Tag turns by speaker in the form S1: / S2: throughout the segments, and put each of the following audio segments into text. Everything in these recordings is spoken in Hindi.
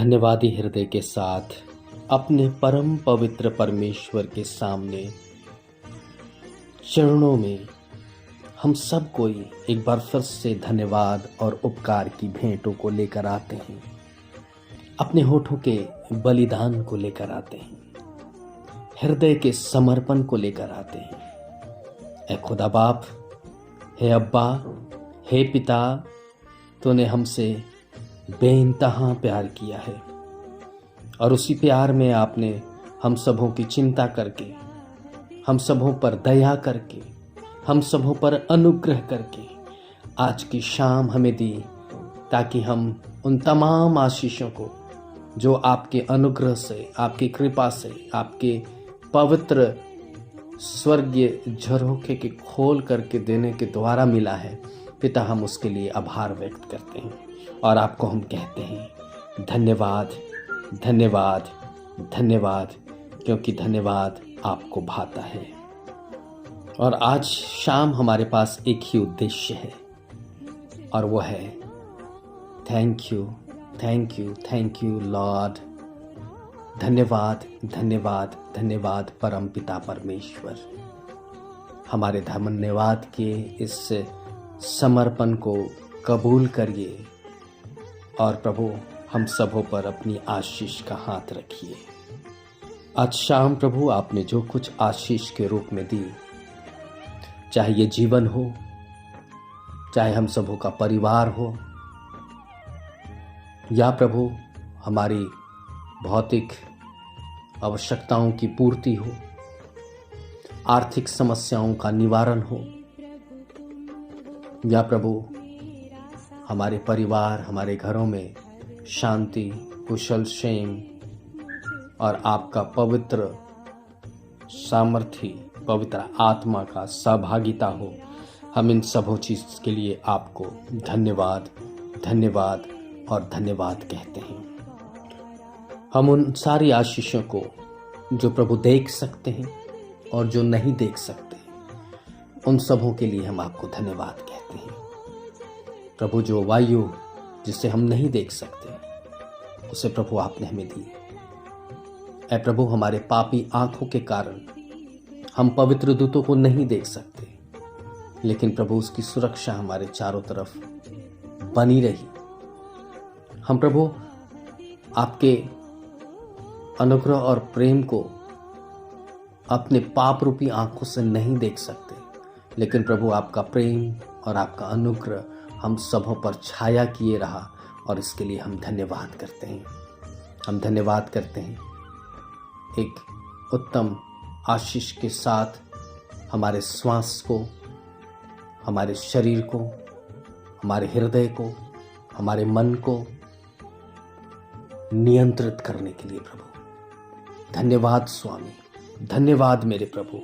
S1: धन्यवादी हृदय के साथ अपने परम पवित्र परमेश्वर के सामने चरणों में हम सब कोई एक बार फिर से धन्यवाद और उपकार की भेंटों को लेकर आते हैं, अपने होठों के बलिदान को लेकर आते हैं, हृदय के समर्पण को लेकर आते हैं। ऐ खुदा बाप, हे अब्बा, हे पिता, तूने हमसे बेइंतहा प्यार किया है और उसी प्यार में आपने हम सबों की चिंता करके, हम सबों पर दया करके, हम सबों पर अनुग्रह करके आज की शाम हमें दी, ताकि हम उन तमाम आशीषों को जो आपके अनुग्रह से, आपकी कृपा से, आपके पवित्र स्वर्गीय झरोखे के खोल करके देने के द्वारा मिला है, पिता, हम उसके लिए आभार व्यक्त करते हैं और आपको हम कहते हैं धन्यवाद, धन्यवाद, धन्यवाद, क्योंकि धन्यवाद आपको भाता है। और आज शाम हमारे पास एक ही उद्देश्य है और वो है thank you, thank you, thank you Lord. धन्यवाद, धन्यवाद, धन्यवाद परम पिता परमेश्वर। हमारे धन्यवाद के इस समर्पण को कबूल करिए और प्रभु हम सबों पर अपनी आशीष का हाथ रखिए। आज शाम प्रभु आपने जो कुछ आशीष के रूप में दी, चाहे ये जीवन हो, चाहे हम सबों का परिवार हो, या प्रभु हमारी भौतिक आवश्यकताओं की पूर्ति हो, आर्थिक समस्याओं का निवारण हो, या प्रभु हमारे परिवार, हमारे घरों में शांति, कुशल क्षेम और आपका पवित्र सामर्थ्य, पवित्र आत्मा का सहभागिता हो, हम इन सबों चीज़ के लिए आपको धन्यवाद, धन्यवाद और धन्यवाद कहते हैं। हम उन सारी आशीषों को जो प्रभु देख सकते हैं और जो नहीं देख सकते, उन सबों के लिए हम आपको धन्यवाद कहते हैं। प्रभु जो वायु जिसे हम नहीं देख सकते, उसे प्रभु आपने हमें दी। ऐ प्रभु, हमारे पापी आंखों के कारण हम पवित्र दूतों को नहीं देख सकते, लेकिन प्रभु उसकी सुरक्षा हमारे चारों तरफ बनी रही। हम प्रभु आपके अनुग्रह और प्रेम को अपने पाप रूपी आंखों से नहीं देख सकते, लेकिन प्रभु आपका प्रेम और आपका अनुग्रह हम सबों पर छाया किए रहा और इसके लिए हम धन्यवाद करते हैं। हम धन्यवाद करते हैं एक उत्तम आशीष के साथ हमारे श्वास को, हमारे शरीर को, हमारे हृदय को, हमारे मन को नियंत्रित करने के लिए प्रभु धन्यवाद स्वामी, धन्यवाद मेरे प्रभु।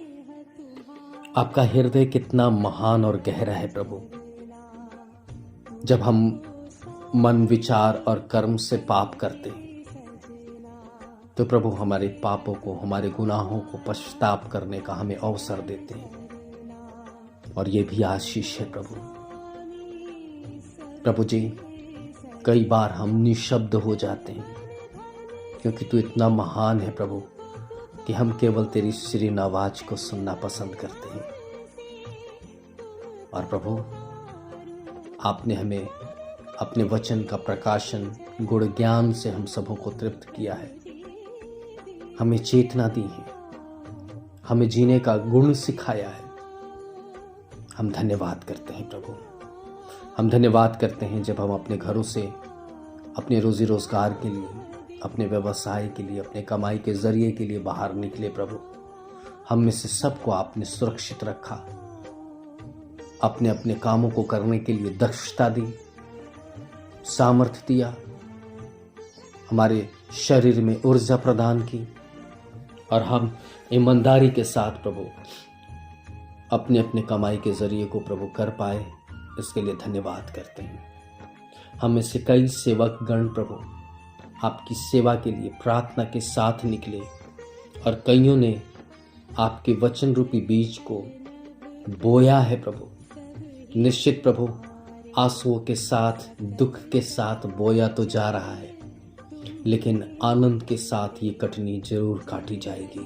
S1: आपका हृदय कितना महान और गहरा है प्रभु। जब हम मन, विचार और कर्म से पाप करते हैं तो प्रभु हमारे पापों को, हमारे गुनाहों को पश्चाताप करने का हमें अवसर देते हैं और ये भी आशीष है प्रभु। प्रभु जी, कई बार हम निशब्द हो जाते हैं क्योंकि तू इतना महान है प्रभु कि हम केवल तेरी श्रीन आवाज को सुनना पसंद करते हैं। और प्रभु, आपने हमें अपने वचन का प्रकाशन, गुण ज्ञान से हम सबों को तृप्त किया है, हमें चेतना दी है, हमें जीने का गुण सिखाया है। हम धन्यवाद करते हैं प्रभु। हम धन्यवाद करते हैं जब हम अपने घरों से अपने रोजी रोजगार के लिए, अपने व्यवसाय के लिए, अपने कमाई के जरिए के लिए बाहर निकले प्रभु, हम में से सबको आपने सुरक्षित रखा, अपने अपने कामों को करने के लिए दक्षता दी, सामर्थ्य दिया, हमारे शरीर में ऊर्जा प्रदान की और हम ईमानदारी के साथ प्रभु अपने अपने कमाई के जरिए को प्रभु कर पाए, इसके लिए धन्यवाद करते हैं। हम में से कई सेवक गण प्रभु आपकी सेवा के लिए प्रार्थना के साथ निकले और कईयों ने आपके वचन रूपी बीज को बोया है प्रभु। निश्चित प्रभु आंसुओं के साथ, दुख के साथ बोया तो जा रहा है, लेकिन आनंद के साथ ये कटनी जरूर काटी जाएगी।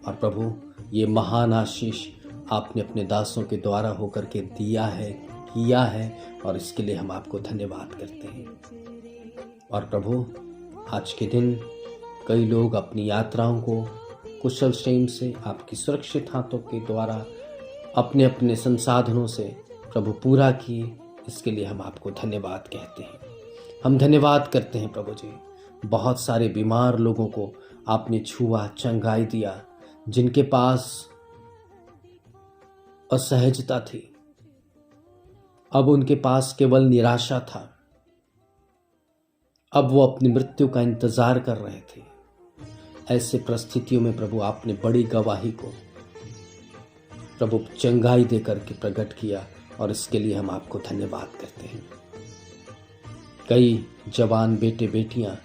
S1: और प्रभु, ये महान आशीष आपने अपने दासों के द्वारा होकर के दिया है, किया है, और इसके लिए हम आपको धन्यवाद करते हैं। और प्रभु, आज के दिन कई लोग अपनी यात्राओं को कुशल क्षेम से आपकी सुरक्षित हाथों के द्वारा अपने अपने संसाधनों से प्रभु पूरा किए, इसके लिए हम आपको धन्यवाद कहते हैं। हम धन्यवाद करते हैं प्रभु जी, बहुत सारे बीमार लोगों को आपने छुआ, चंगाई दिया, जिनके पास असहजता थी, अब उनके पास केवल निराशा था, अब वो अपनी मृत्यु का इंतजार कर रहे थे। ऐसे परिस्थितियों में प्रभु आपने बड़ी गवाही को प्रभु चंगाई देकर के प्रकट किया, और इसके लिए हम आपको धन्यवाद करते हैं। कई जवान बेटे बेटियां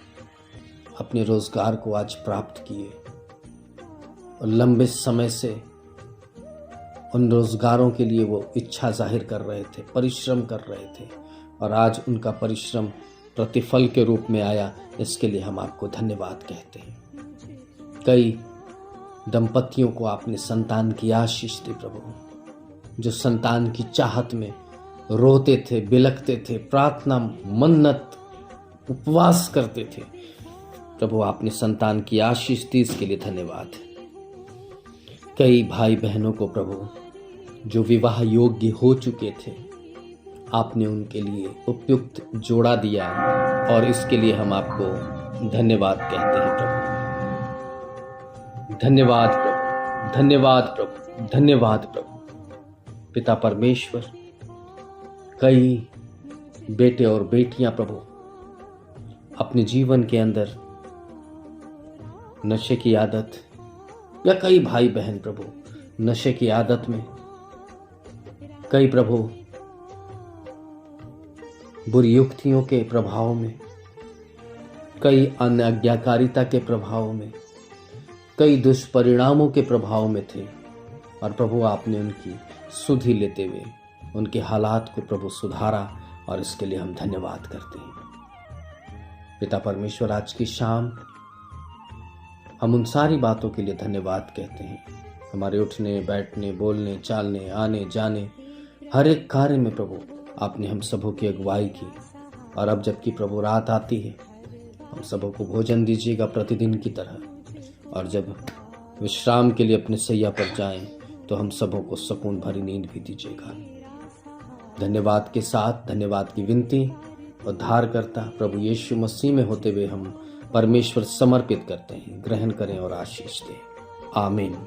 S1: अपने रोजगार को आज प्राप्त किए और लंबे समय से उन रोजगारों के लिए वो इच्छा जाहिर कर रहे थे, परिश्रम कर रहे थे, और आज उनका परिश्रम प्रतिफल के रूप में आया, इसके लिए हम आपको धन्यवाद कहते हैं। कई दंपतियों को आपने संतान की आशीष दी प्रभु, जो संतान की चाहत में रोते थे, बिलखते थे, प्रार्थना, मन्नत, उपवास करते थे। प्रभु आपने संतान की आशीष दी, इसके लिए धन्यवाद। कई भाई बहनों को प्रभु जो विवाह योग्य हो चुके थे, आपने उनके लिए उपयुक्त जोड़ा दिया, और इसके लिए हम आपको धन्यवाद कहते हैं प्रभु। धन्यवाद प्रभु, धन्यवाद प्रभु, धन्यवाद प्रभु। पिता परमेश्वर, कई बेटे और बेटियां प्रभु अपने जीवन के अंदर नशे की आदत, या कई भाई बहन प्रभु नशे की आदत में, कई प्रभु बुरी युक्तियों के प्रभाव में, कई अन्य आज्ञाकारिता के प्रभाव में, कई दुष्परिणामों के प्रभाव में थे, और प्रभु आपने उनकी सुधि लेते हुए उनके हालात को प्रभु सुधारा, और इसके लिए हम धन्यवाद करते हैं। पिता परमेश्वर, आज की शाम हम उन सारी बातों के लिए धन्यवाद कहते हैं। हमारे उठने, बैठने, बोलने, चालने, आने जाने, हर एक कार्य में प्रभु आपने हम सबों की अगुवाई की, और अब जबकि प्रभु रात आती है, हम सबों को भोजन दीजिएगा प्रतिदिन की तरह, और जब विश्राम के लिए अपने सैया पर जाएं तो हम सबों को सुकून भरी नींद भी दीजिएगा। धन्यवाद के साथ धन्यवाद की विनती उद्धारकर्ता प्रभु यीशु मसीह में होते हुए हम परमेश्वर समर्पित करते हैं। ग्रहण करें और आशीष दें। आमीन।